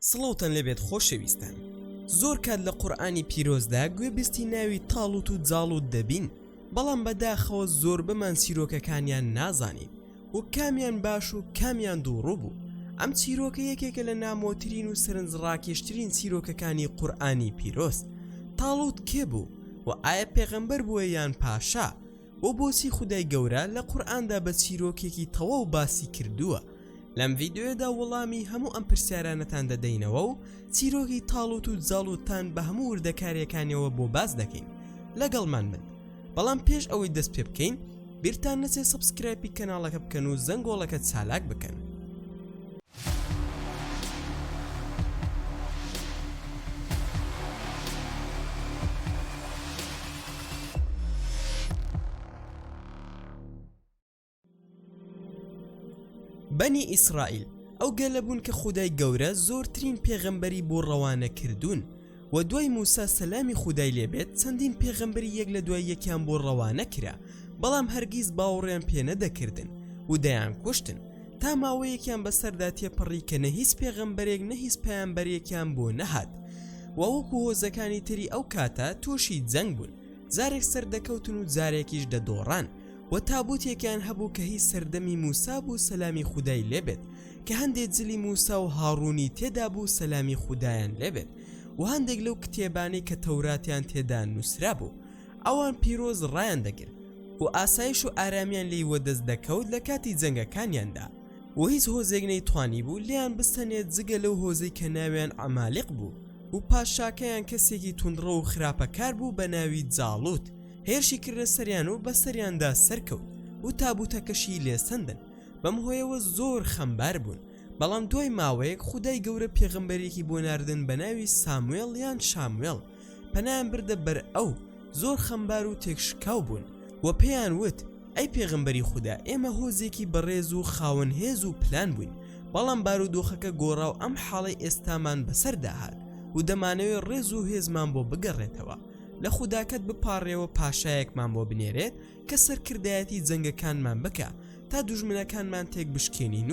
سڵاوتان لەبێت خۆشەویستان. زۆر کات لە قورئانی پیرۆزدا گوێبستی ناوی تاڵوت و جاڵوت دەبین، بەڵام بەداخەوە زۆر بەمان چیرۆکەکانیان نازانین و کامیان باش و کامیان دووڕوو بوو. ئەم چیرۆکە یەکێکە لە نامۆترین و سەرنجڕاکێشترین چیرۆکەکانی قورئانی پیرۆز. تاڵوت کێ بوو و ئایا پێغەمبەر بووە یان پاشا؟ و بۆچی خودای گەورە لە قورئاندا بە چیرۆکێکی تەواو باسی کردووە؟ لەم ڤیدیۆدا وەڵامی هەموو ئەم پرسیارانەتان دەدەینەوە و چیرۆکی تاڵوت و جاڵوتان بە هەموو وردەکاریەکانیەوە بۆ باز دەکەین. لەگەڵمان بن. بەڵام پێش ئەوەی دەست پێ بکەین، بیرتان نەچێت سەبسکرایبی کەناڵەکە بکەن و زەنگۆڵەکە چالاک بکەن. بەنی ئیسرائیل ئەو گەلە بوون کە خودای گەورە زۆرترین پێغەمبەری بۆ ڕەوانە کردوون و دوای موسا سەلامی خودای لێبێت چەندین پێغەمبەری یەک لە دوای یەکیان بۆ ڕەوانە کرا، بەڵام هەرگیز باوەڕیان پێ نەدەکردن و دەیان کوشتن تا ماوەیەکیان بەسەردا تێپەڕی کە نە هیچ پێغەمبەرێک نە هیچ پەیامبەرێکیان بۆ نەهات و وەکو هۆزەکانی تری ئەو کاتە تووشی جەنگ بوون، جارێک سەردەکەوتن و جارێکیش دەدۆڕان و تابوتێکیان هەبوو کە هیچ سەردەمی موسا بوو سەلامی خودای لێبێت کە هەندێک جلی موسا و هاڕوونی تێدا بوو سەلامی خودایان لێبێت و هەندێک لەو کتێبانەی کە تەوراتیان تێدا نووسرا بوو ئەوان پیرۆز ڕایان دەگرت و ئاسایش و ئارامیان لێی وەدەست دەکەوت لە کاتی جەنگەکانیاندا و هیچ هۆزێک نەیتوانی بوو لیان بستەنێت جگە لەو هۆزەی کە ناویان عەمالێق بوو و پاشاکەیان کەسێکی توندڕە و خراپەکار بوو بە ناوی جاڵوت. هێرشی کردە سەریان و بە سەریاندا سەرکەوت و تابوتەکەشی لێسەندن، بەم هۆیەوە زۆر خەمبار بوون. بەڵام دوای ماوەیەک خودای گەورە پێغەمبەرێکی بۆ ناردن بە ناوی ساموێڵ یان شاموێڵ، پەنایان بردە بەر ئەو زۆر خەمبار و تێکشکاو بوون و پێیان وت: ئەی پێغەمبەری خوددا، ئێمە هۆزێکی بەڕێز و خاوەن هێز و پلان بووین، بەڵام بارودۆخەکە گۆڕا و ئەم حاڵەی ئێستامان بەسەردا هات و دەمانەوێت ڕێز و هێزمان بۆ بگەڕێتەوە، لە خوداکەت بپارڕێەوە پاشایەکمان بۆ بنێرێت کە سەرکردایەتی جەنگەکانمان بکە تا دوژمنەکانمان تێک بشکێنین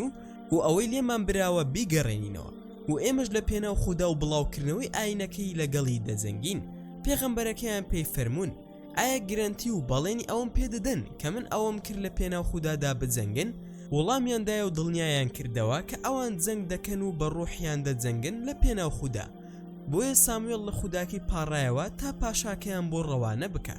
و ئەوەی لێمان براوە بیگەڕێنینەوە و ئێمەش لە پێناو خوددا و بڵاوکردنەوەی ئاینەکەی لەگەڵی دەجەنگین. پێغەمبەرەکەیان پێی فەرموون: ئایا گرنتی و بەڵێنی ئەوم پێدەدەن کە من ئەوەم کرد لە پێناو خوددادا بجەنگن؟ وەڵامیاندایە و دڵنیایان کردەوە کە ئەوان جەنگ دەکەن و بە ڕوحیان دەجەنگن لە پێناو خوددا. بۆیە ساموێڵ لە خوداکی پاڕایەوە تا پاشاکەیان بۆ ڕەوانە بکە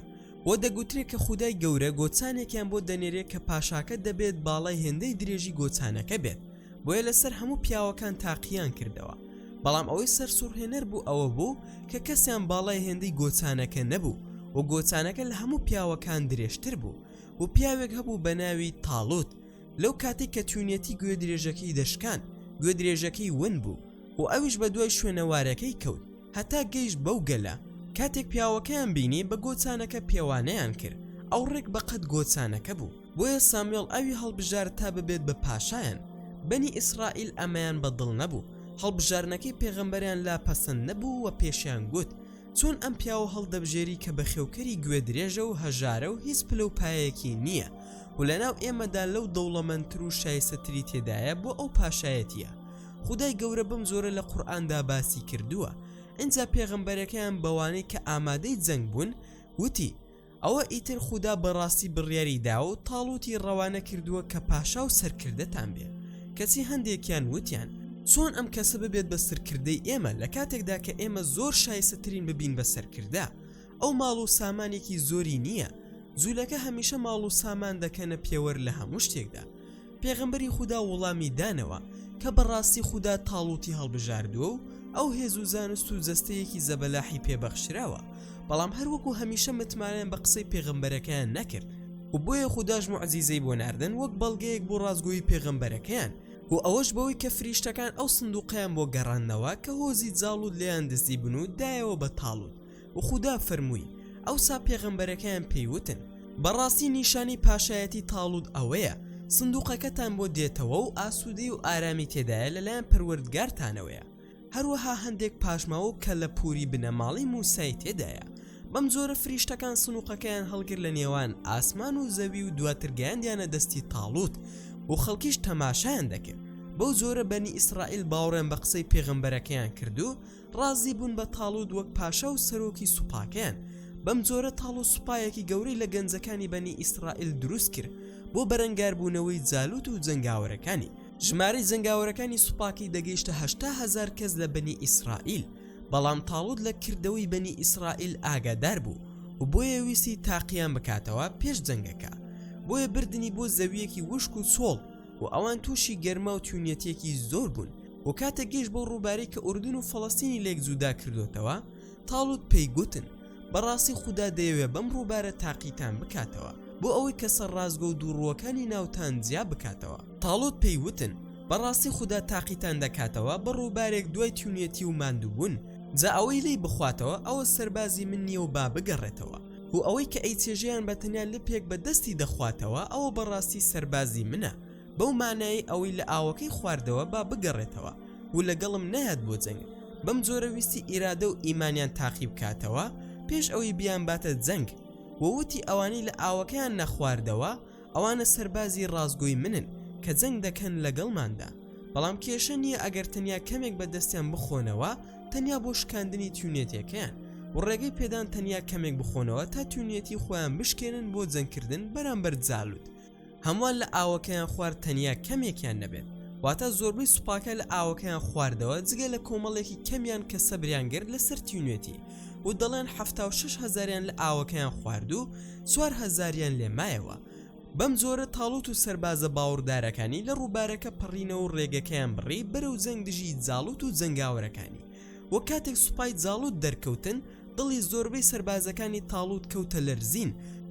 و دەگوترێت کە خودای گەورە گۆچانێکیان بۆ دەنێرێت کە پاشاکە دەبێت باڵای هێندەی درێژی گۆچانەکە بێت، بۆیە لەسەر هەموو پیاوەکان تاقییان کردەوە. بەڵام ئەوەی سەرسوڕهێنەر بوو ئەوە بوو کە کەسیان باڵای هێندەی گۆچانەکە نەبوو و گۆچانەکە لە هەموو پیاوەکان درێژتر بوو و پیاوێک هەبوو بە ناوی تاڵوت. لەو کاتێک کە توونێتی گوێ درێژەکەی دەشکان، گوێ درێژەکەی ون بوو و ئەویش بە دوای شوێنەوارەکەی کەوت هەتا گەیشت بەو گەلە. کاتێک پیاوەکەیان بینی بە گۆچانەکە پێوانەیان کرد، ئەو ڕێک بەقەت گۆچانەکە بوو، بۆیە ساموێڵ ئەوی هەڵبژارد تا ببێت بە پاشایان. بەنی ئیسرائیل ئەمەیان بەدڵ نەبوو، هەڵبژارنەکەی پێغەمبەریان لاپەسەند نەبوو و پێشیان گوت: چۆن ئەم پیاوە هەڵدەبژێری کە بە خێوکەری گوێ درێژە و هەژارە و هیچ پلە و پایەکی نییە و لەناو ئێمەدا لەو دەوڵەمەندتر و شایستەتری تێدایە بۆ ئەو پاشایەتیە. خودای گەورە بەم زۆرە لە قورئاندا باسی کردووە. ئینجا پێغەمبەرەکەیان بەوانەی کە ئامادەی جەنگ بوون وتی: ئەوە ئیتر خوددا بەڕاستی بڕیاری داوە و تاڵوتی ڕەوانە کردووە کە پاشا و سەرکردەتان بێ. کەچی هەندێکیان وتیان: چۆن ئەم کەسە ببێت بە سەرکردەی ئێمە لە کاتێکدا کە ئێمە زۆر شایستەترین ببین بە سەرکردا؟ ئەو ماڵ و سامانێکی زۆری نییە، جوولەکە هەمیشە ماڵ و سامان دەکەنە پێوەەر لە هەموو شتێکدا. پێغەمبەری خوددا وەڵامی دانەوە کە بەڕاستی خوددا تاڵوتی هەڵبژاردووە و ئەو هێز و زانست و جەستەیەکی زەبەلاحی پێبەخشراوە، بەڵام هەروەکو هەمیشە متمانیان بە قسەی پێغەمبەرەکەیان نەکرد و بۆیە خودداش موعجیزەی بۆ ناردن وەک بەڵگەیەک بۆ ڕازگۆیی پێغەمبەرەکەیان و ئەوەش بەوەی کە فریشتەکان ئەو سندوقیان بۆ گەڕاندنەوە کە هۆزی جاڵوت لێیان دزی بن و دایەوە بە تاڵوت و خوددا فەرمووی: ئەوسا پێغەمبەرەکەیان پێیوتن: بەڕاستی نیشانی پاشایەتی تاڵوت ئەوەیە، سندوقەکەتان بۆ دێتەوە و ئاسوودەی و ئارامی تێدایە لەلایەن پەروەردگارتانەوەیە. هەروەها هەندێک پاشماوە کە لە پووری بنەماڵی موسای تێدایە. بەم جۆرە فریشتەکان سنووقەکەیان هەڵگر لە نێوان ئاسمان و زەوی و دواتر گەیاندیانە دەستی تاڵوت و خەڵکیش تەماشایان دەکرد. بەو جۆرە بەنی ئیسرائیل باوەڕیان بە قسەی پێغەمبەرەکەیان کردو ڕازی بوون بە تاڵوت وەک پاشا و سەرۆکی سوپاکەیان. بەم جۆرە تاڵ و سوپایەکی گەورەی لە گەنجەکانی بەنی ئیسرائیل دروست کرد بۆ بەرەنگاربوونەوەی جالوت و جەنگاوەرەکانی. ژمارەی جەنگاوەرەکانی سوپاکی دەگەیشتە 80000 کەس لە بەنی ئیسرائیل. بەڵام تاڵوت لە کردەوەی بەنی ئیسرائیل ئاگادار بوو و بۆیە ویستی تاقییان بکاتەوە پێش جەنگەکە. بۆیە بردنی بۆ زەویەکی وشک و چۆڵ و ئەوان تووشی گەرما و تیونەتێکی زۆر بوون و کاتە گەیشت بۆ ڕووباری کە ئوردون و فەڵەستینی لێک جودا کردوتەوە تاڵوت پێی گوتن بەڕاستی خوددا دەیەوێت بەم ڕووبارە تاقیتان بکاتەوە بۆ ئەوەی کە سەرڕازگە و دووڕووەکانی ناوتان جیا بکاتەوە. تاڵوت پێی وتن بەڕاستی خوددا تاقیتان دەکاتەوە بە ڕووبارێک دوای تیونەتی و ماندووبوون جا ئەوەی لی بخواتەوە ئەوە سەربازی من نییە و با بگەڕێتەوە و ئەوەی کە ئەیچێژیان بە تەنیا لپێک بە دەستی دەخواتەوە ئەوە بەڕاستی سەربازی منە بەو مانایی ئەوەی لە ئاوەکەی خواردەوە با بگەڕێتەوە و لەگەڵم نەهات بۆ جەنگ. بەم جۆرە ویستی ئیرادە و ئیمانیان تاقی بکاتەوە پێش ئەوەی بیان باتە جەنگ ووتی ئەوانەی لە ئاوەکەیان نەخواردەوە ئەوانە سەربازی ڕازگۆی منن کە جەنگ دەکەن لەگەڵماندا. بەڵام کێشە نییە ئەگەر تەنیا کەمێک بە دەستیان بخۆنەوە تەنیا بۆ شکاندنی تیونێتیەکەیان و ڕێگەی پێدان تەنیا کەمێک بخۆنەوە تا تیونێتی خۆیان بشکێنن بۆ جەنگکردن بەرامبەر جالوت. هەمووان لە ئاوەکەیان خوارد تەنیا کەمێکیان نەبێت واتە زۆربەی سوپاکە لە ئاوەکەیان خواردەوە جگە لە کۆمەڵێکی کەمیان کە سەبریان گرت لەسەر تیونێتی و دەڵێن 76,000یان لە ئاوەکەیان خوارد و 4,000یان لێمایەوە. بەم جۆرە تاڵوت و سەربازە باوەڕدارەکانی لە ڕووبارەکە پەڕینەوە و ڕێگەکەیان بڕی بەرەو جەنگ دژی جاڵوت و جەنگاوەرەکانی. وە کاتێک سوپای جاڵوت دەرکەوتن دڵی زۆربەی سەربازەکانی تاڵوت کەوتە لەرزین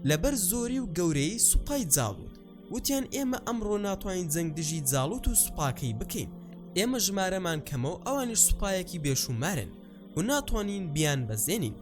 لەبەر زۆری و گەورەی سوپای جاڵوت. وتیان ئێمە ئەمڕۆ ناتوانین جەنگ دژی جاڵوت و سوپاکەی بکەین. ئێمە ژمارەمان کەمە و ئەوانیش سوپایەکی بێشومارن و ناتوانین بیان بەزێنین.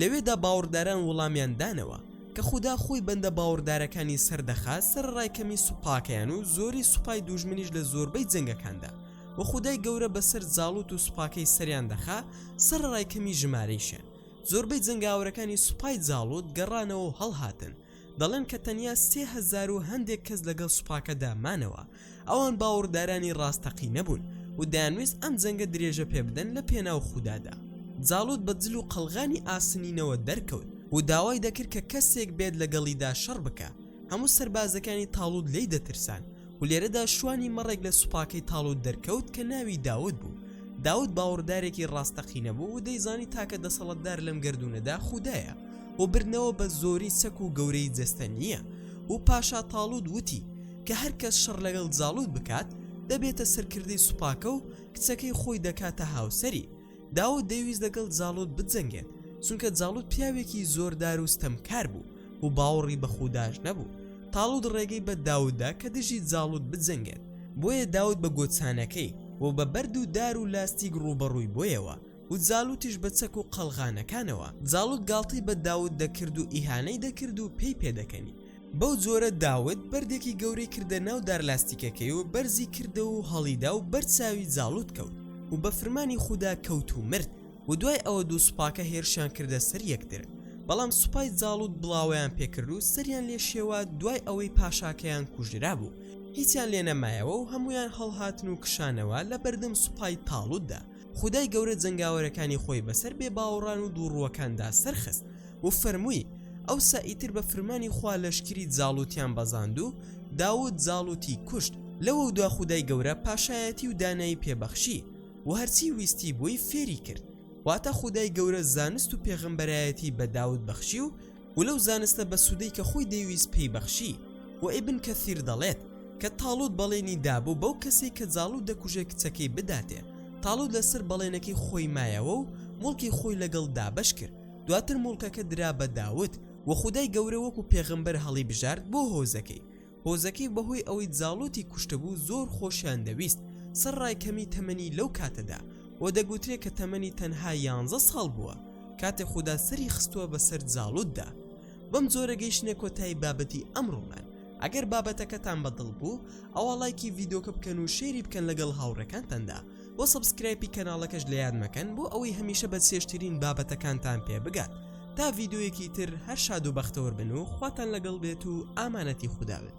لەوێدا باوەڕداران وەڵامیان دانەوە کە خوددا خۆی بەندە باوەڕدارەکانی سەردەخات سەرڕایکەمی سوپاکەیان و زۆری سوپای دوژمنیش لە زۆربەی جەنگەکاندا و خودای گەورە بەسەر جاڵوت و سوپاکەی سەریان دەخا سەرڕایکەمی ژمارەیشیان. زۆربەی جەنگاوەرەکانی سوپای جاڵوت گەڕانەوە و هەڵهاتن دەڵێن کە تەنیا 3000 و هەندێک کەس لەگەڵ سوپاکەدا مانەوە. ئەوان باوەڕدارانی ڕاستەقی نەبوون و دەیانویست ئەم جەنگە درێژە پێ بدەن لە پێناو خوددادا. جاڵوت بە جل و قەڵغانی ئاسنینەوە دەرکەوت و داوای دەکرد کە کەسێک بێت لەگەڵیدا شەڕ بکە. هەموو سەربازەکانی تاڵوت لی دەترسان و لێرەدا شوانی مەڕێک لە سوپاکەی تاڵوت دەرکەوت کە ناوی داود بوو. داود باوەڕدارێکی ڕاستەقی نەبوو و دەیزانی تاکە دەسەڵەتدار لەم گردونەدا خوددایە و برنەوە بە زۆری سەک و گەورەی جەستە نییە و پاشا تاڵوت وتی کە هەر کەس شەڕ لەگەڵ جاڵوت بکات دەبێتە سەرکردەی سوپاکە و کچەکەی خۆی دەکاتە هاوسەری. داود دەیویست لەگەڵ جاڵوت بجەنگێت چونکە جاڵوت پیاوێکی زۆردار و ستەمکار بوو و باوەڕی بە خودداش نەبوو. تاڵوت ڕێگەی بە داوددا کە دژی جاڵوت بجەنگێت بۆیە داود بە گۆچانەکەی و بە بەرد و دار و لاستیک ڕوبەڕووی بۆیەوە و جاڵوتیش بە چەک و قەڵغانەکانەوە. جاڵوت گاڵتەی بە داود دەکرد و ئیهانەی دەکرد و پێی پێدەکەنی. بەو جۆرە داود بەردێکی گەورەی کردە ناو دار لاستیکەکەی و بەرزی کردە و هەڵیدا و بەرچاوی جاڵوت کەوت و بە فەرمانی خوددا کەوت و مرد و دوای ئەوە دوو سوپاکە هێرشیان کردە سەر یەکتر. بەڵام سوپای جاڵوت بڵاویان پێکرد و سەریان لێ شێوە دوای ئەوەی پاشاکەیان کوژرا بوو. هیچیان لێ نەمایەوە و هەمویان هەڵهاتن و کشانەوە لە بەردەم سوپای تاڵوتدا. خودای گەورە جەنگاوەرەکانی خۆی بەسەر بێ باوەڕان و دووڕووەکاندا سەرخست و فەرمووی ئەو سائیتر بە فەرمانی خوا لەشکری جاڵوتیان بەزاند و داود جاڵوتی کوشت. لەوە دوا خودای گەورە پاشایەتی و دانایی پێبەخشی و هەرچی ویستی بووی فێری کرد. واتە خودای گەورە زانست و پێغەمبەرایەتی بە داود بەخشی و لەو زانستە بە سوودەی کە خۆی دەیویست پێی بەخشی. و ئیبن کەثیر دەڵێت کە تاڵوت بەڵێنی دابوو بەو کەسێک کە جاڵوت دەکوژێ کچەکەی بداتێ. تاڵوت لەسەر بەڵێنەکەی خۆی مایەوە و موڵکی خۆی لەگەڵ دابەش کرد. دواتر موڵکەکە درا بە داود و خودای گەورە وەکو پێغەمبەر هەڵی بژارد بۆ هۆزەکەی. هۆزەکەی بەهۆی ئەوەی جاڵوتی کوشتەبوو زۆر خۆشیان دەویست سەرڕایکەمی تەمەنی لەو کاتەدا و دەگوترێت کە تەمەنی تەنها 11 ساڵ بووە کاتێک خوددا سەری خستووە بەسەر جاڵوتدا. بەم جۆرە گەیشتنە کۆتایی بابەتی ئەمڕۆمان. ئەگەر بابەتەکەتان بەدڵ بوو ئەوە لایکی ڤیدۆکە بکەن و شێری بکەن لەگەڵ هاوڕەکانتاندا و سەبسکرایبی کەناڵەکەش لە یاد مەکەن بۆ ئەوەی هەمیشە بە چێشترین بابەتەکانتان پێ بگات. تا ڤیدۆیەکی تر هەر شاد و بەختەوەر بن و خواتان لەگەڵ بێت و ئامانەتی خوددا بن.